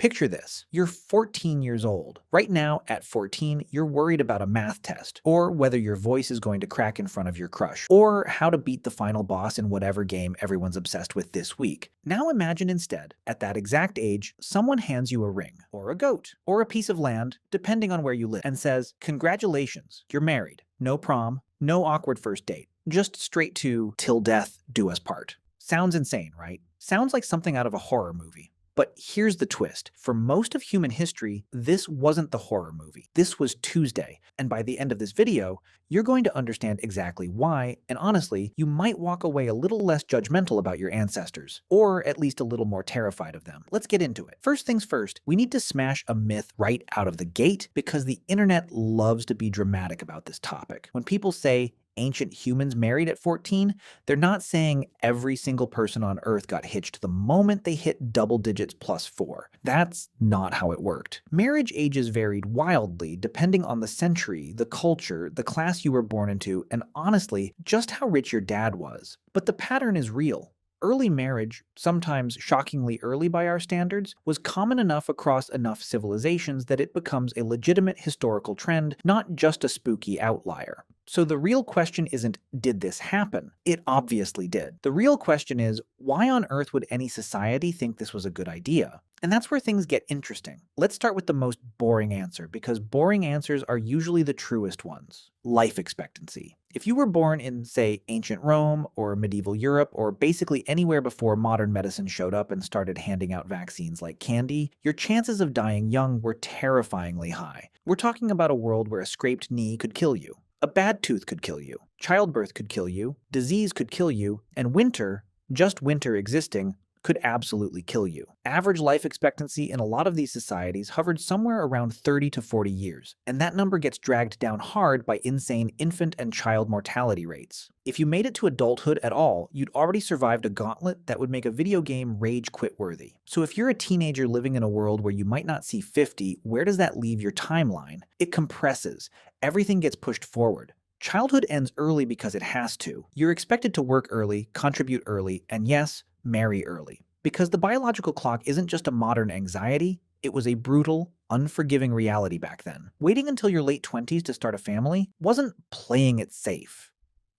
Picture this. You're 14 years old. Right now, at 14, you're worried about a math test, or whether your voice is going to crack in front of your crush, or how to beat the final boss in whatever game everyone's obsessed with this week. Now imagine instead, at that exact age, someone hands you a ring, or a goat, or a piece of land, depending on where you live, and says, "Congratulations, you're married. No prom, no awkward first date. Just straight to 'till death do us part.'" Sounds insane, right? Sounds like something out of a horror movie. But here's the twist. For most of human history, this wasn't the horror movie. This was Tuesday. And by the end of this video, you're going to understand exactly why, and honestly, you might walk away a little less judgmental about your ancestors, or at least a little more terrified of them. Let's get into it. First things first, we need to smash a myth right out of the gate because the internet loves to be dramatic about this topic. When people say, ancient humans married at 14, they're not saying every single person on Earth got hitched the moment they hit double digits +4. That's not how it worked. Marriage ages varied wildly depending on the century, the culture, the class you were born into, and honestly, just how rich your dad was. But the pattern is real. Early marriage, sometimes shockingly early by our standards, was common enough across enough civilizations that it becomes a legitimate historical trend, not just a spooky outlier. So the real question isn't, did this happen? It obviously did. The real question is, why on earth would any society think this was a good idea? And that's where things get interesting. Let's start with the most boring answer, because boring answers are usually the truest ones. Life expectancy. If you were born in, say, ancient Rome or medieval Europe, or basically anywhere before modern medicine showed up and started handing out vaccines like candy, your chances of dying young were terrifyingly high. We're talking about a world where a scraped knee could kill you. A bad tooth could kill you, childbirth could kill you, disease could kill you, and winter, just winter existing, could absolutely kill you. Average life expectancy in a lot of these societies hovered somewhere around 30 to 40 years, and that number gets dragged down hard by insane infant and child mortality rates. If you made it to adulthood at all, you'd already survived a gauntlet that would make a video game rage quit worthy. So if you're a teenager living in a world where you might not see 50, where does that leave your timeline? It compresses. Everything gets pushed forward. Childhood ends early because it has to. You're expected to work early, contribute early, and yes, marry early. Because the biological clock isn't just a modern anxiety, it was a brutal, unforgiving reality back then. Waiting until your late 20s to start a family wasn't playing it safe.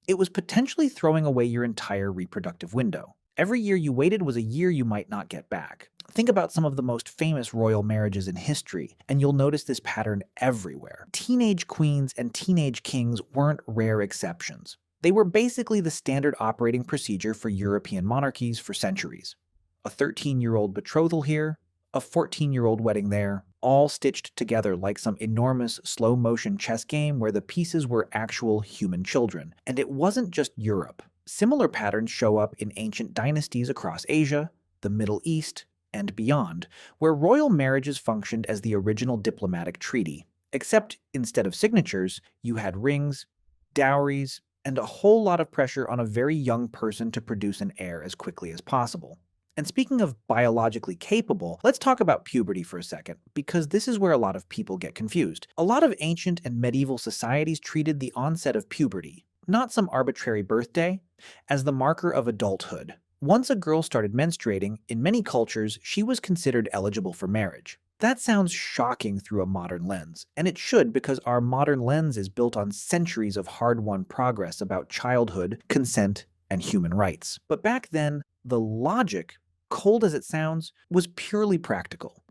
It was potentially throwing away your entire reproductive window. Every year you waited was a year you might not get back. Think about some of the most famous royal marriages in history, and you'll notice this pattern everywhere. Teenage queens and teenage kings weren't rare exceptions. They were basically the standard operating procedure for European monarchies for centuries. A 13-year-old betrothal here, a 14-year-old wedding there, all stitched together like some enormous slow-motion chess game where the pieces were actual human children. And it wasn't just Europe. Similar patterns show up in ancient dynasties across Asia, the Middle East, and beyond, where royal marriages functioned as the original diplomatic treaty. Except instead of signatures, you had rings, dowries, and a whole lot of pressure on a very young person to produce an heir as quickly as possible. And speaking of biologically capable, let's talk about puberty for a second, because this is where a lot of people get confused. A lot of ancient and medieval societies treated the onset of puberty, not some arbitrary birthday, as the marker of adulthood. Once a girl started menstruating, in many cultures, she was considered eligible for marriage. That sounds shocking through a modern lens, and it should because our modern lens is built on centuries of hard-won progress about childhood, consent, and human rights. But back then, the logic, cold as it sounds, was purely practical.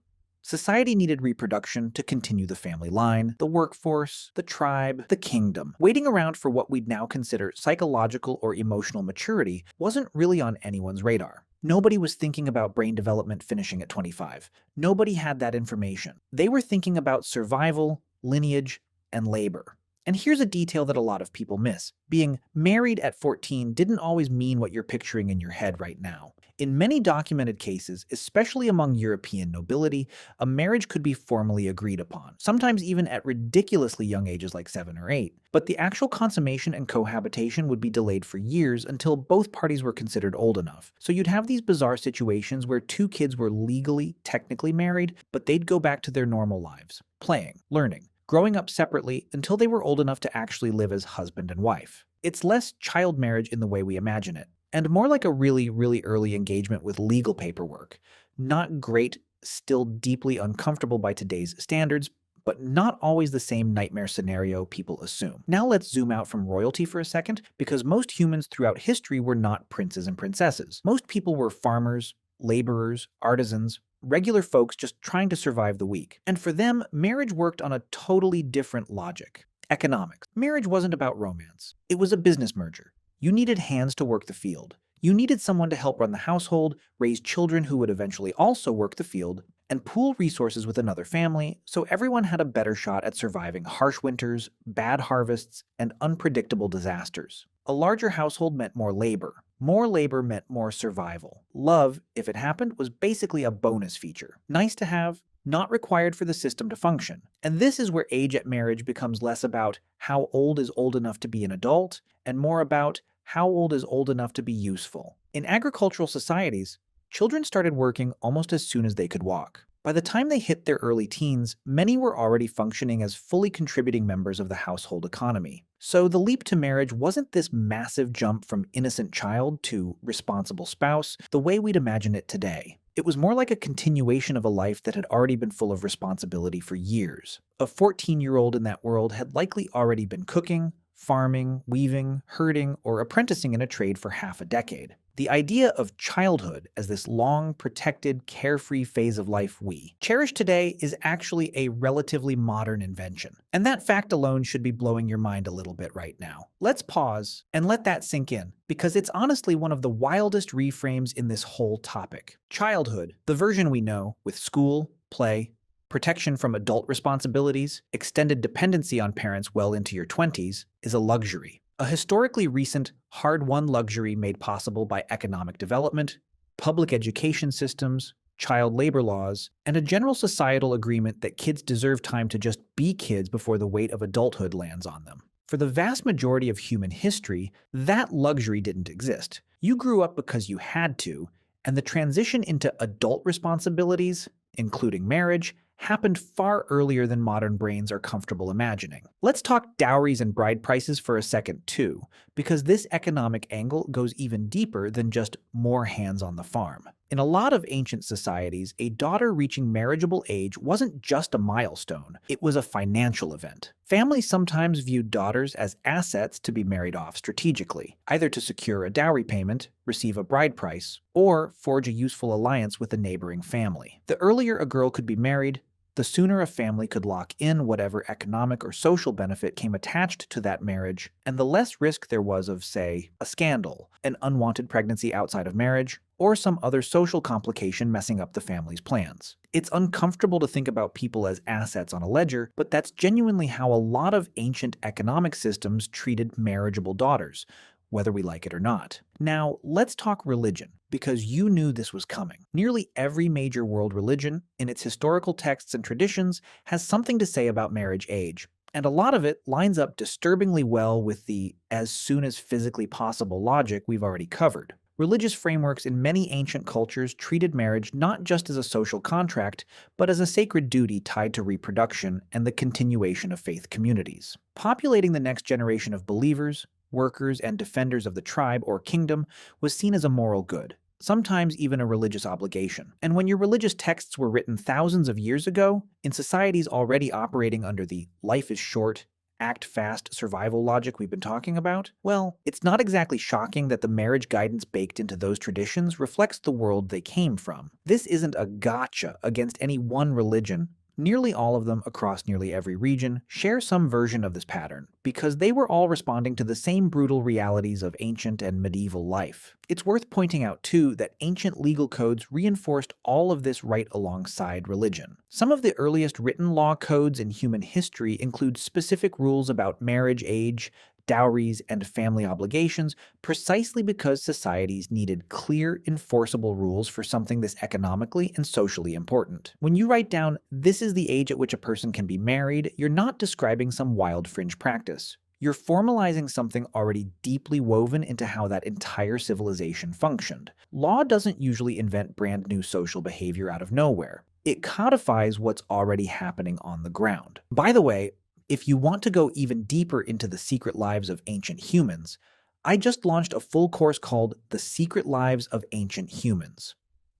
Society needed reproduction to continue the family line, the workforce, the tribe, the kingdom. Waiting around for what we'd now consider psychological or emotional maturity wasn't really on anyone's radar. Nobody was thinking about brain development finishing at 25. Nobody had that information. They were thinking about survival, lineage, and labor. And here's a detail that a lot of people miss. Being married at 14 didn't always mean what you're picturing in your head right now. In many documented cases, especially among European nobility, a marriage could be formally agreed upon, sometimes even at ridiculously young ages like 7 or 8. But the actual consummation and cohabitation would be delayed for years until both parties were considered old enough. So you'd have these bizarre situations where two kids were legally, technically married, but they'd go back to their normal lives, playing, learning, growing up separately until they were old enough to actually live as husband and wife. It's less child marriage in the way we imagine it, and more like a really, really early engagement with legal paperwork. Not great still deeply uncomfortable by today's standards, but not always the same nightmare scenario people assume. Now let's zoom out from royalty for a second, because most humans throughout history were not princes and princesses. Most people were farmers, laborers, artisans, regular folks just trying to survive the week. And for them, marriage worked on a totally different logic. Economics. Marriage wasn't about romance. It was a business merger. You needed hands to work the field. You needed someone to help run the household, raise children who would eventually also work the field, and pool resources with another family so everyone had a better shot at surviving harsh winters, bad harvests, and unpredictable disasters. A larger household meant more labor. More labor meant more survival. Love, if it happened, was basically a bonus feature. Nice to have, not required for the system to function. And this is where age at marriage becomes less about how old is old enough to be an adult, and more about how old is old enough to be useful. In agricultural societies, children started working almost as soon as they could walk. By the time they hit their early teens, many were already functioning as fully contributing members of the household economy. So the leap to marriage wasn't this massive jump from innocent child to responsible spouse the way we'd imagine it today. It was more like a continuation of a life that had already been full of responsibility for years. A 14-year-old in that world had likely already been cooking, farming, weaving, herding, or apprenticing in a trade for half a decade. The idea of childhood as this long, protected, carefree phase of life we cherish today is actually a relatively modern invention. And that fact alone should be blowing your mind a little bit right now. Let's pause and let that sink in, because it's honestly one of the wildest reframes in this whole topic. Childhood, the version we know, with school, play, protection from adult responsibilities, extended dependency on parents well into your 20s, is a luxury. A historically recent, hard-won luxury made possible by economic development, public education systems, child labor laws, and a general societal agreement that kids deserve time to just be kids before the weight of adulthood lands on them. For the vast majority of human history, that luxury didn't exist. You grew up because you had to, and the transition into adult responsibilities, including marriage, happened far earlier than modern brains are comfortable imagining. Let's talk dowries and bride prices for a second too, because this economic angle goes even deeper than just more hands on the farm. In a lot of ancient societies, a daughter reaching marriageable age wasn't just a milestone, it was a financial event. Families sometimes viewed daughters as assets to be married off strategically, either to secure a dowry payment, receive a bride price, or forge a useful alliance with a neighboring family. The earlier a girl could be married, the sooner a family could lock in whatever economic or social benefit came attached to that marriage, and the less risk there was of, say, a scandal, an unwanted pregnancy outside of marriage, or some other social complication messing up the family's plans. It's uncomfortable to think about people as assets on a ledger, but that's genuinely how a lot of ancient economic systems treated marriageable daughters, whether we like it or not. Now, let's talk religion, because you knew this was coming. Nearly every major world religion, in its historical texts and traditions, has something to say about marriage age, and a lot of it lines up disturbingly well with the as soon as physically possible logic we've already covered. Religious frameworks in many ancient cultures treated marriage not just as a social contract, but as a sacred duty tied to reproduction and the continuation of faith communities. Populating the next generation of believers, workers, and defenders of the tribe or kingdom was seen as a moral good, sometimes even a religious obligation. And when your religious texts were written thousands of years ago, in societies already operating under the life is short, act fast survival logic we've been talking about, well, it's not exactly shocking that the marriage guidance baked into those traditions reflects the world they came from. This isn't a gotcha against any one religion. Nearly all of them across nearly every region share some version of this pattern, because they were all responding to the same brutal realities of ancient and medieval life. It's worth pointing out, too, that ancient legal codes reinforced all of this right alongside religion. Some of the earliest written law codes in human history include specific rules about marriage age, dowries, and family obligations, precisely because societies needed clear, enforceable rules for something this economically and socially important. When you write down, "This is the age at which a person can be married," you're not describing some wild fringe practice. You're formalizing something already deeply woven into how that entire civilization functioned. Law doesn't usually invent brand new social behavior out of nowhere. It codifies what's already happening on the ground. By the way, if you want to go even deeper into the secret lives of ancient humans, I just launched a full course called The Secret Lives of Ancient Humans.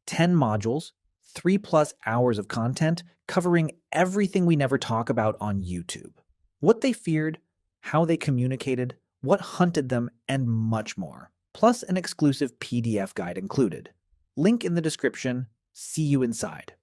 10 modules, 3+ hours of content covering everything we never talk about on YouTube. What they feared, how they communicated, what hunted them, and much more. Plus an exclusive PDF guide included. Link in the description. See you inside.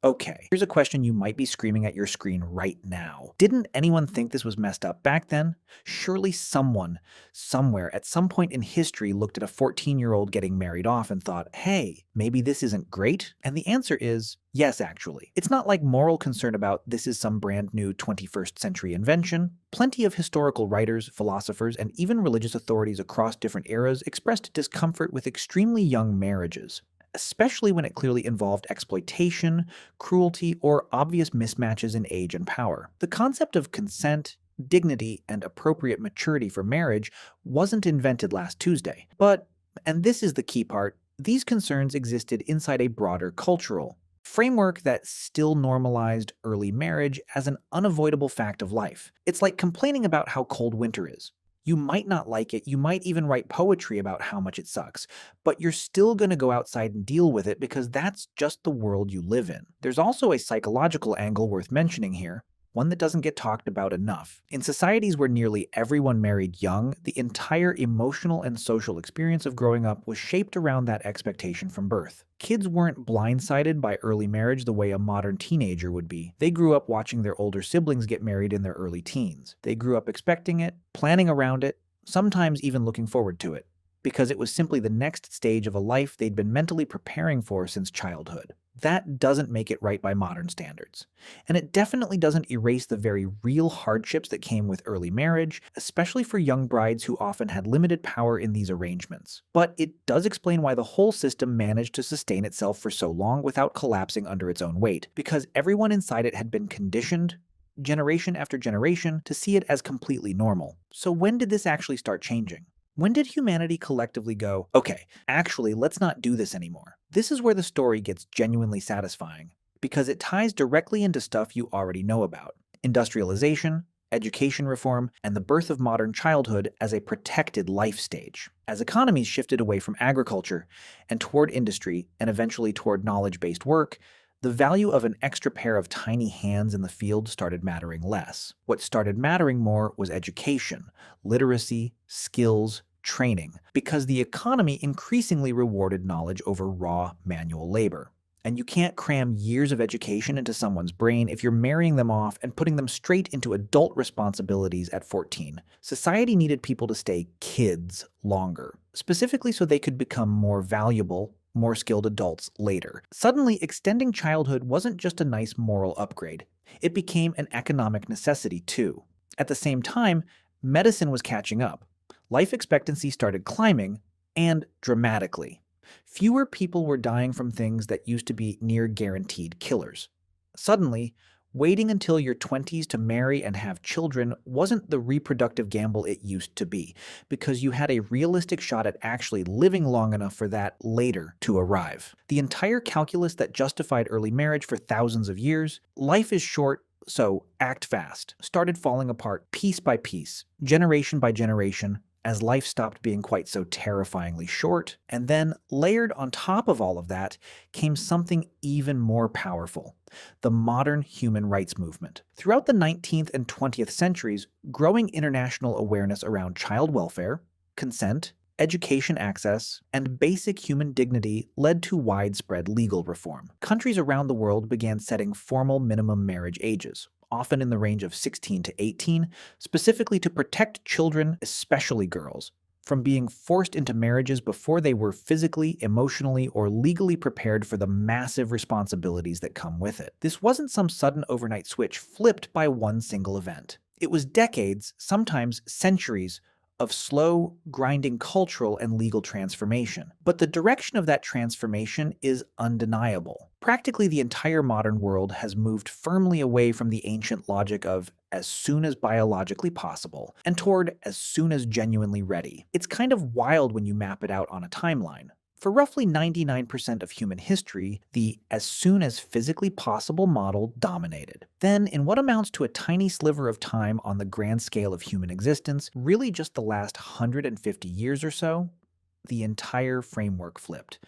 Okay, here's a question you might be screaming at your screen right now. Didn't anyone think this was messed up back then? Surely someone, somewhere, at some point in history looked at a 14-year-old getting married off and thought, hey, maybe this isn't great? And the answer is yes, actually. It's not like moral concern about this is some brand new 21st century invention. Plenty of historical writers, philosophers, and even religious authorities across different eras expressed discomfort with extremely young marriages, especially when it clearly involved exploitation, cruelty, or obvious mismatches in age and power. The concept of consent, dignity, and appropriate maturity for marriage wasn't invented last Tuesday. But, and this is the key part, these concerns existed inside a broader cultural framework that still normalized early marriage as an unavoidable fact of life. It's like complaining about how cold winter is. You might not like it, you might even write poetry about how much it sucks, but you're still going to go outside and deal with it because that's just the world you live in. There's also a psychological angle worth mentioning here, one that doesn't get talked about enough. In societies where nearly everyone married young, the entire emotional and social experience of growing up was shaped around that expectation from birth. Kids weren't blindsided by early marriage the way a modern teenager would be. They grew up watching their older siblings get married in their early teens. They grew up expecting it, planning around it, sometimes even looking forward to it, because it was simply the next stage of a life they'd been mentally preparing for since childhood. That doesn't make it right by modern standards. And it definitely doesn't erase the very real hardships that came with early marriage, especially for young brides who often had limited power in these arrangements. But it does explain why the whole system managed to sustain itself for so long without collapsing under its own weight, because everyone inside it had been conditioned, generation after generation, to see it as completely normal. So when did this actually start changing? When did humanity collectively go, okay, actually, let's not do this anymore? This is where the story gets genuinely satisfying, because it ties directly into stuff you already know about: industrialization, education reform, and the birth of modern childhood as a protected life stage. As economies shifted away from agriculture and toward industry, and eventually toward knowledge-based work, the value of an extra pair of tiny hands in the field started mattering less. What started mattering more was education, literacy, skills, training, because the economy increasingly rewarded knowledge over raw manual labor. And you can't cram years of education into someone's brain if you're marrying them off and putting them straight into adult responsibilities at 14. Society needed people to stay kids longer, specifically so they could become more valuable, more skilled adults later. Suddenly, extending childhood wasn't just a nice moral upgrade. It became an economic necessity too. At the same time, medicine was catching up. Life expectancy started climbing, and dramatically. Fewer people were dying from things that used to be near guaranteed killers. Suddenly, waiting until your 20s to marry and have children wasn't the reproductive gamble it used to be, because you had a realistic shot at actually living long enough for that later to arrive. The entire calculus that justified early marriage for thousands of years, life is short, so act fast, started falling apart piece by piece, generation by generation, as life stopped being quite so terrifyingly short. And then, layered on top of all of that, came something even more powerful: the modern human rights movement. Throughout the 19th and 20th centuries, growing international awareness around child welfare, consent, education access, and basic human dignity led to widespread legal reform. Countries around the world began setting formal minimum marriage ages, often in the range of 16 to 18, specifically to protect children, especially girls, from being forced into marriages before they were physically, emotionally, or legally prepared for the massive responsibilities that come with it. This wasn't some sudden overnight switch flipped by one single event. It was decades, sometimes centuries, of slow, grinding cultural and legal transformation. But the direction of that transformation is undeniable. Practically the entire modern world has moved firmly away from the ancient logic of as soon as biologically possible and toward as soon as genuinely ready. It's kind of wild when you map it out on a timeline. For roughly 99% of human history, the as soon as physically possible model dominated. Then, in what amounts to a tiny sliver of time on the grand scale of human existence, really just the last 150 years or so, the entire framework flipped.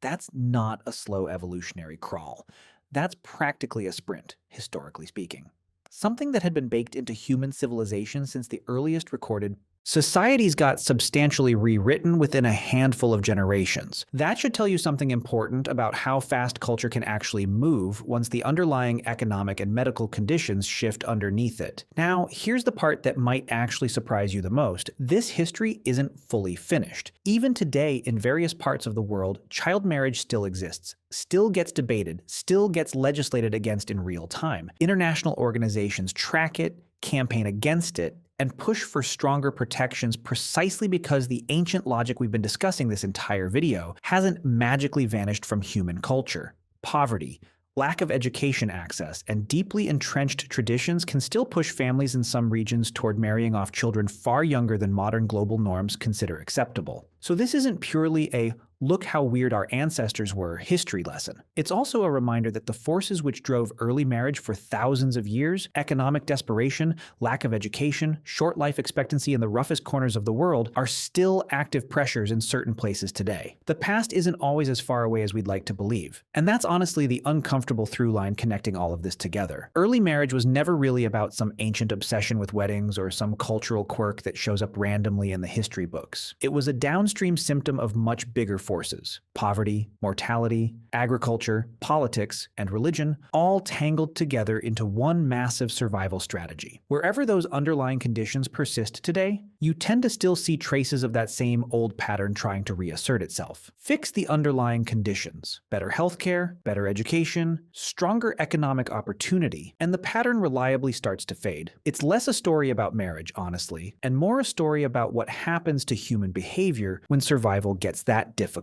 That's not a slow evolutionary crawl. That's practically a sprint, historically speaking. Something that had been baked into human civilization since the earliest recorded societies got substantially rewritten within a handful of generations. That should tell you something important about how fast culture can actually move once the underlying economic and medical conditions shift underneath it. Now, here's the part that might actually surprise you the most. This history isn't fully finished. Even today, in various parts of the world, child marriage still exists, still gets debated, still gets legislated against in real time. International organizations track it, campaign against it, and push for stronger protections precisely because the ancient logic we've been discussing this entire video hasn't magically vanished from human culture. Poverty, lack of education access, and deeply entrenched traditions can still push families in some regions toward marrying off children far younger than modern global norms consider acceptable. So this isn't purely a "look how weird our ancestors were" history lesson. It's also a reminder that the forces which drove early marriage for thousands of years, economic desperation, lack of education, short life expectancy in the roughest corners of the world, are still active pressures in certain places today. The past isn't always as far away as we'd like to believe. And that's honestly the uncomfortable through line connecting all of this together. Early marriage was never really about some ancient obsession with weddings or some cultural quirk that shows up randomly in the history books. It was a downstream symptom of much bigger forces: poverty, mortality, agriculture, politics, and religion, all tangled together into one massive survival strategy. Wherever those underlying conditions persist today, you tend to still see traces of that same old pattern trying to reassert itself. Fix the underlying conditions: better healthcare, better education, stronger economic opportunity, and the pattern reliably starts to fade. It's less a story about marriage, honestly, and more a story about what happens to human behavior when survival gets that difficult.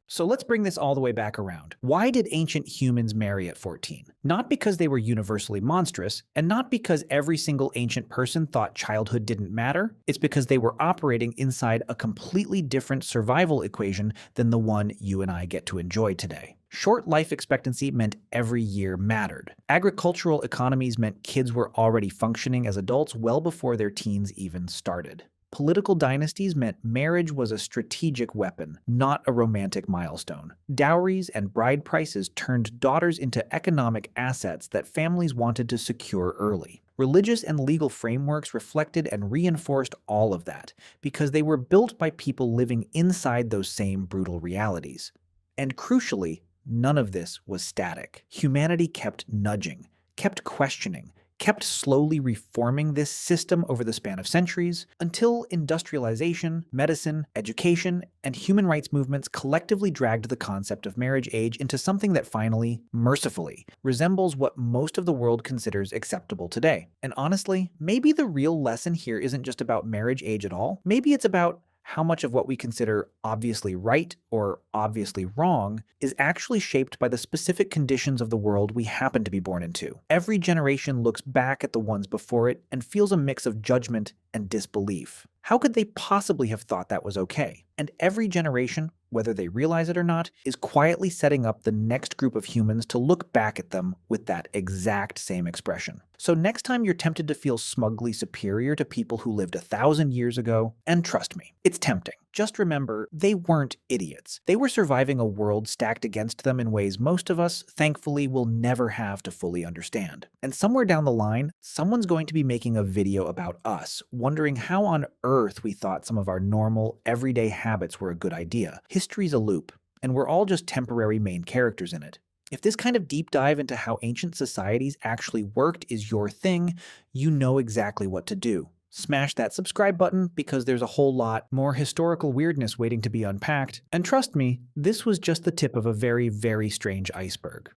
So let's bring this all the way back around. Why did ancient humans marry at 14? Not because they were universally monstrous, and not because every single ancient person thought childhood didn't matter. It's because they were operating inside a completely different survival equation than the one you and I get to enjoy today. Short life expectancy meant every year mattered. Agricultural economies meant kids were already functioning as adults well before their teens even started. Political dynasties meant marriage was a strategic weapon, not a romantic milestone. Dowries and bride prices turned daughters into economic assets that families wanted to secure early. Religious and legal frameworks reflected and reinforced all of that, because they were built by people living inside those same brutal realities. And crucially, none of this was static. Humanity kept nudging, kept questioning, kept slowly reforming this system over the span of centuries, until industrialization, medicine, education, and human rights movements collectively dragged the concept of marriage age into something that finally, mercifully, resembles what most of the world considers acceptable today. And honestly, maybe the real lesson here isn't just about marriage age at all. Maybe it's about how much of what we consider obviously right or obviously wrong is actually shaped by the specific conditions of the world we happen to be born into. Every generation looks back at the ones before it and feels a mix of judgment and disbelief. How could they possibly have thought that was okay? And every generation, whether they realize it or not, is quietly setting up the next group of humans to look back at them with that exact same expression. So next time you're tempted to feel smugly superior to people who lived 1,000 years ago, and trust me, it's tempting, just remember, they weren't idiots. They were surviving a world stacked against them in ways most of us, thankfully, will never have to fully understand. And somewhere down the line, someone's going to be making a video about us, wondering how on earth we thought some of our normal, everyday habits were a good idea. History's a loop, and we're all just temporary main characters in it. If this kind of deep dive into how ancient societies actually worked is your thing, you know exactly what to do. Smash that subscribe button because there's a whole lot more historical weirdness waiting to be unpacked. And trust me, this was just the tip of a very, very strange iceberg.